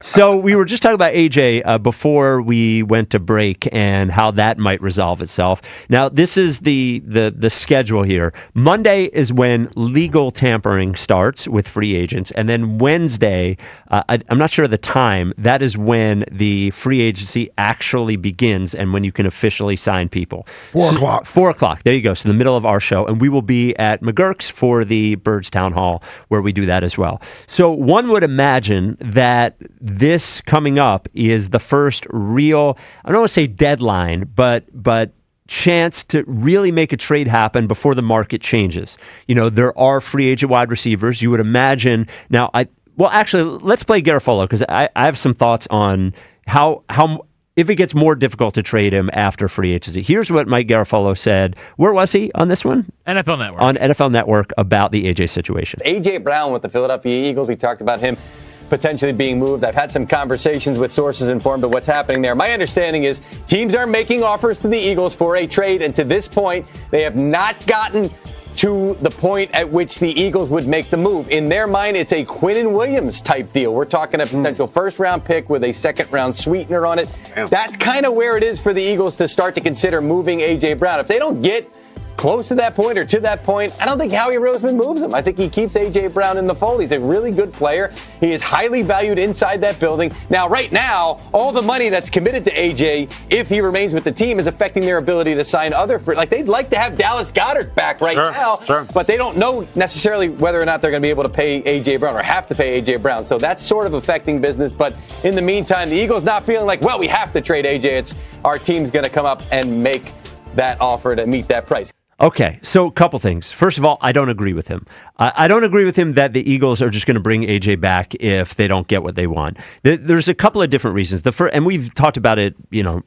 So we were just talking about AJ before we went to break and how that might resolve itself. Now, this is the schedule here. Monday is when legal tampering starts with free agents, and then Wednesday, I'm not sure of the time, that is when the free agency actually begins and when you can officially sign people. 4 o'clock. 4 o'clock. There you go. So the middle of our show, and we will be at McGurk's for the Birds Town Hall where we do that as well. So one would imagine that this coming up is the first real, I don't want to say deadline, but chance to really make a trade happen before the market changes. You know, there are free agent wide receivers. You would imagine. Now, actually, let's play Garofolo because I have some thoughts on how if it gets more difficult to trade him after free agency. Here's what Mike Garofolo said. Where was he on this one? NFL Network. On NFL Network about the AJ situation. AJ Brown with the Philadelphia Eagles. We talked about him potentially being moved. I've had some conversations with sources informed of what's happening there. My understanding is teams are making offers to the Eagles for a trade, and to this point, they have not gotten to the point at which the Eagles would make the move. In their mind, it's a Quinnen Williams type deal. We're talking a potential first-round pick with a second-round sweetener on it. That's kind of where it is for the Eagles to start to consider moving A.J. Brown. If they don't get close to that point or to that point, I don't think Howie Roseman moves him. I think he keeps A.J. Brown in the fold. He's a really good player. He is highly valued inside that building. Now, right now, all the money that's committed to A.J., if he remains with the team, is affecting their ability to sign other free. Like, they'd like to have Dallas Goedert back right now, but they don't know necessarily whether or not they're going to be able to pay A.J. Brown or have to pay A.J. Brown. So that's sort of affecting business. But in the meantime, the Eagles not feeling like, well, we have to trade A.J. It's our team's going to come up and make that offer to meet that price. Okay, so a couple things. First of all, I don't agree with him. I don't agree with him that the Eagles are just going to bring AJ back if they don't get what they want. There's a couple of different reasons. And we've talked about it,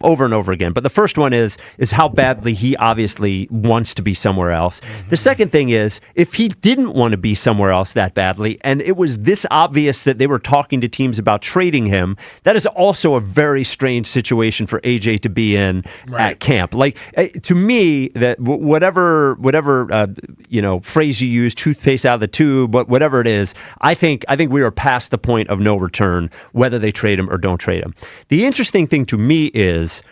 over and over again. But the first one is how badly he obviously wants to be somewhere else. Mm-hmm. The second thing is, if he didn't want to be somewhere else that badly, and it was this obvious that they were talking to teams about trading him, that is also a very strange situation for AJ to be in at camp. Like, to me, that whatever phrase you use, toothpaste out of the tube, whatever it is, I think we are past the point of no return, whether they trade him or don't trade him. The interesting thing to me is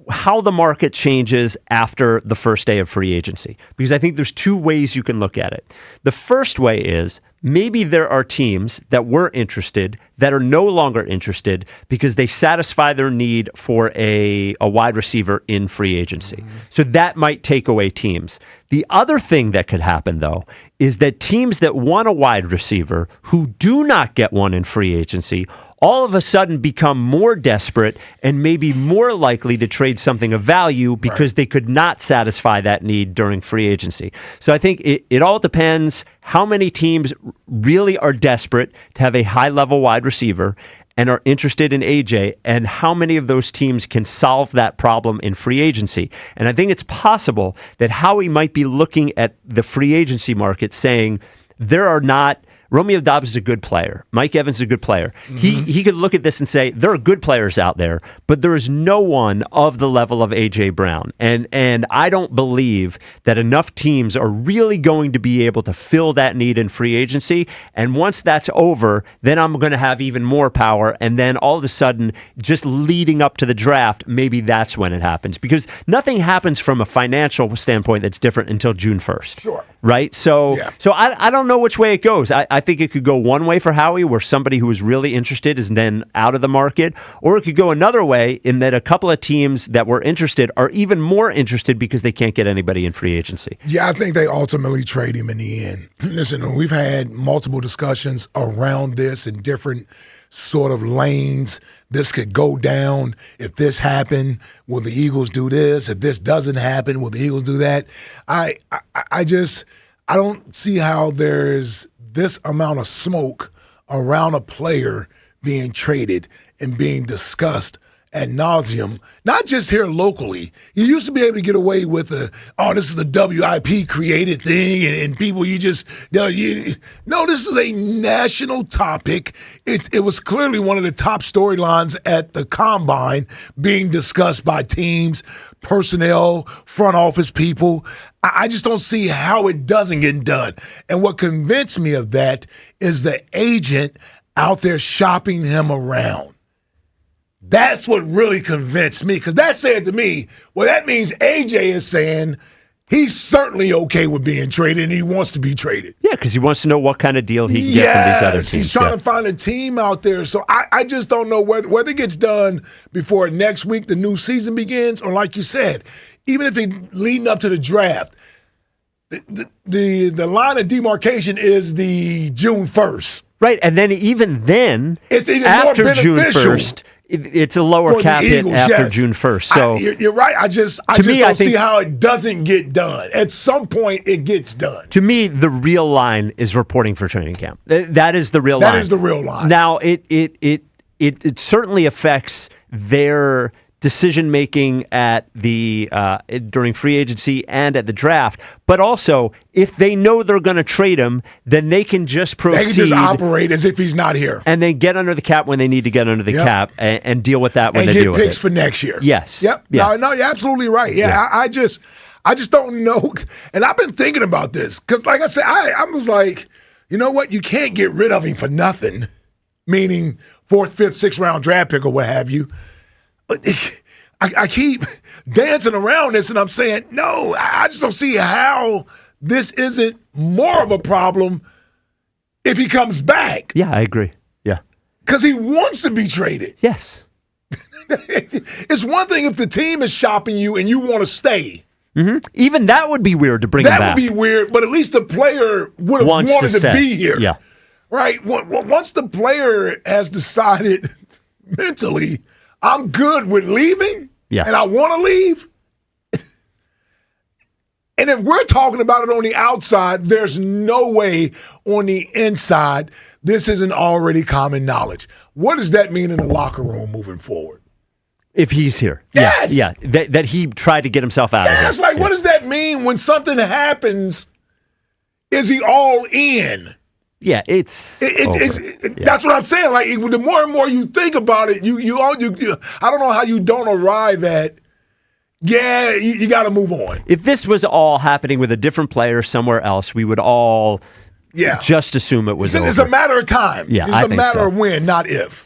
how the market changes after the first day of free agency, because I think there's two ways you can look at it. The first way is maybe there are teams that were interested that are no longer interested because they satisfy their need for a wide receiver in free agency. Mm-hmm. So that might take away teams. The other thing that could happen, though, is that teams that want a wide receiver who do not get one in free agency all of a sudden become more desperate and maybe more likely to trade something of value because they could not satisfy that need during free agency. So I think it all depends how many teams really are desperate to have a high-level wide receiver and are interested in AJ, and how many of those teams can solve that problem in free agency. And I think it's possible that Howie might be looking at the free agency market saying there are not Romeo Doubs is a good player. Mike Evans is a good player. Mm-hmm. He could look at this and say, there are good players out there, but there is no one of the level of A.J. Brown. And I don't believe that enough teams are really going to be able to fill that need in free agency. And once that's over, then I'm going to have even more power. And then all of a sudden, just leading up to the draft, maybe that's when it happens. Because nothing happens from a financial standpoint that's different until June 1st. Sure. Right? So I don't know which way it goes. I think it could go one way for Howie, where somebody who is really interested is then out of the market, or it could go another way in that a couple of teams that were interested are even more interested because they can't get anybody in free agency. Yeah, I think they ultimately trade him in the end. Listen, we've had multiple discussions around this in different sort of lanes. This could go down. If this happened, will the Eagles do this? If this doesn't happen, will the Eagles do that? I don't see how there's this amount of smoke around a player being traded and being discussed ad nauseum, not just here locally. You used to be able to get away with this is a WIP created thing, and people this is a national topic. It was clearly one of the top storylines at the Combine being discussed by teams, personnel, front office people. I just don't see how it doesn't get done. And what convinced me of that is the agent out there shopping him around. That's what really convinced me, because that said to me, well, that means AJ is saying he's certainly okay with being traded and he wants to be traded. Yeah, because he wants to know what kind of deal he can get from these other teams. He's trying to find a team out there. So I just don't know whether it gets done before next week the new season begins, or like you said, even if it's leading up to the draft. The line of demarcation is the June 1st. Right, and then even then, it's even after more June 1st, it's a lower cap hit after June 1st. So you're right. I just don't see how it doesn't get done. At some point, it gets done. To me, the real line is reporting for training camp. That is the real line. That is the real line. Now, it certainly affects their decision making at the during free agency and at the draft. But also, if they know they're going to trade him, then they can just proceed. They can just operate as if he's not here, and then get under the cap when they need to get under the cap, and deal with that when they do it. And get picks for next year. Yes. Yep. Yeah. No, you're absolutely right. Yeah. I just don't know, and I've been thinking about this because, like I said, I was like, you know what? You can't get rid of him for nothing, meaning 4th, 5th, 6th round draft pick or what have you. But I keep dancing around this, and I'm saying, no, I just don't see how this isn't more of a problem if he comes back. Yeah, I agree. Yeah. Because he wants to be traded. Yes. It's one thing if the team is shopping you and you want to stay. Mm-hmm. Even that would be weird to bring him back. That would be weird, but at least the player would have wanted to be here. Yeah. Right? Once the player has decided mentally, I'm good with leaving, and I want to leave. And if we're talking about it on the outside, there's no way on the inside this isn't already common knowledge. What does that mean in the locker room moving forward? If he's here. Yes. Yeah. That he tried to get himself out of here. It's like, what does that mean when something happens? Is he all in? Yeah, it's that's what I'm saying. Like, the more and more you think about it, you I don't know how you don't arrive at, you got to move on. If this was all happening with a different player somewhere else, we would all just assume it was over. It's a matter of time. Yeah, it's a matter of when, not if.